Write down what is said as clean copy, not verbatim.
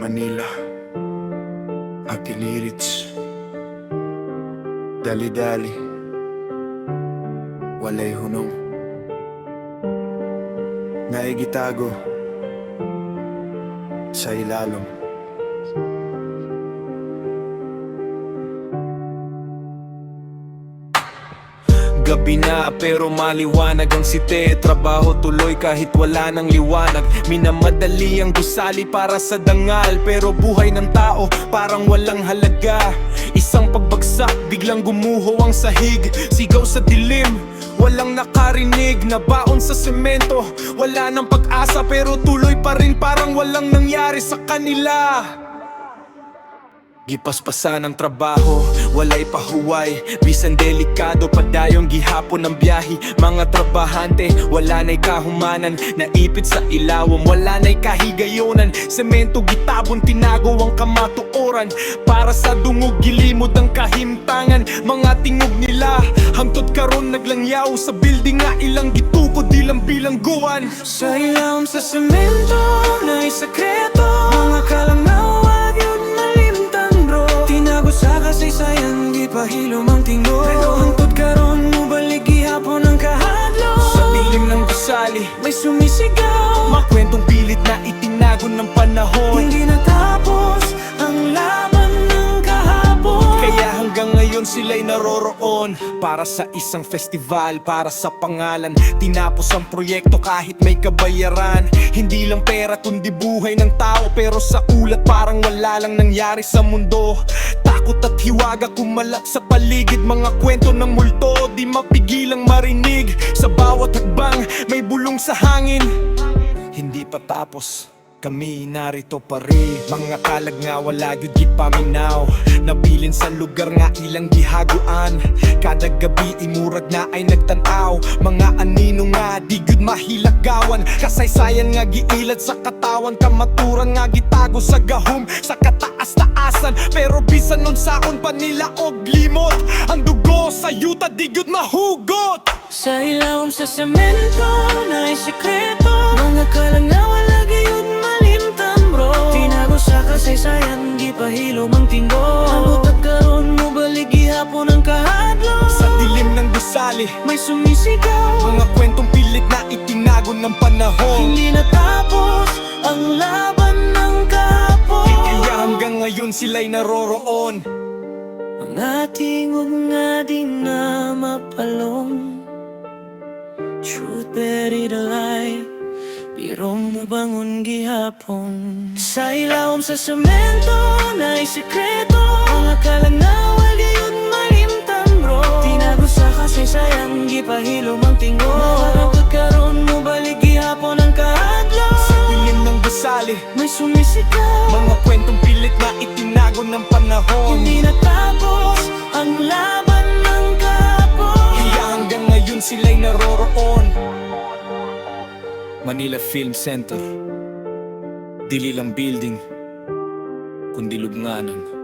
Manila, Akinirits, dali-dali, walay hunong, naigitago sa ilalom. Gabi na pero maliwanag ang site. Trabaho tuloy kahit wala ng liwanag. Minamadali ang gusali para sa dangal, pero buhay ng tao parang walang halaga. Isang pagbagsak, biglang gumuho ang sahig. Sigaw sa dilim, walang nakarinig. Nabaon sa semento, wala ng pag-asa, pero tuloy pa rin parang walang nangyari sa kanila. Gipaspasan ang trabaho, walay pahuway. Bisan delikado, padayong gihapon ng biyahe. Mga trabahante, wala na'y kahumanan. Naipit sa ilawom, wala na'y kahigayonan. Semento gitabon, tinago ang kamatuoran. Para sa dungog, gilimod ang kahimtangan. Mga tingog nila, hangtod karon naglangyaw. Sa building nga ilang gitukod, ilang bilangguan. Sa ilawom sa semento, na'y sekreto. Mga kalangawag yun malimtan bro. Tinago sa kasaysayan, di pa hilom ang tingog. Pero hangtod karon mo balik gihapon ang kahadlok. Sa dilim ng gusali, May sumisigaw, makwentong pilit na itinago ng panahon. hindi natapos ang laban ng kahapon. Kaya hanggang ngayon sila'y naroroon. Para sa isang festival, para sa pangalan. Tinapos ang proyekto kahit may kabayaran. Hindi lang pera kundi buhay ng tao. Pero sa ulat parang wala lang nangyari sa mundo. Takot at hiwaga kumalat sa paligid. Mga kwento ng multo, di mapigilang marinig. Sa bawat hakbang, may bulong sa hangin. Hindi pa tapos, kami narito pa rin. Mga kalag nga wala yun di paminaw. Nabilin sa lugar nga ilang gihaguan. Kada gabi imurag na ay nagtanaw. Mga anino nga di gyud mahilagawan. Kasaysayan nga giilad sa katawan. Kamaturan nga gitago sa gahom. Sa kataas-taasan, pero bisan nun saon pa nila og limot. Ang dugo sa yuta di gyud mahugot. Sa ilawom sa semento, na'y sekreto. Mga kalangawan lagi yun malimtan bro. Tinago sa kasaysayan, di pa hilom ang tingog. Ang utak karon mo balik gihapon ang kahadlok. Sa dilim ng gusali, May sumisigaw, mga kwentong pilit na itinago ng panahon. hindi natapos ang laban ng kahapon. Kaya hanggang ngayon sila'y naroroon. Ang ating huwag nga di na mapalong. Truth buried alive, birong mo bangon gihapon. Sa ilawom sa semento, na'y sekreto. Mga kalangawal yun malimtan bro. Tinago sa kasaysayan, gipahilom ang tingog. Mga pagkaroon mo balik gihapon ang kahadlok. Sa dilim ng gusali, May sumisigaw, mga kwentong pilit na itinago ng panahon. hindi natapos ang laban ng kahapon. Kaya hanggang ngayon sila'y naroroon. Manila Film Center, dili lang building, kundi lubnganan.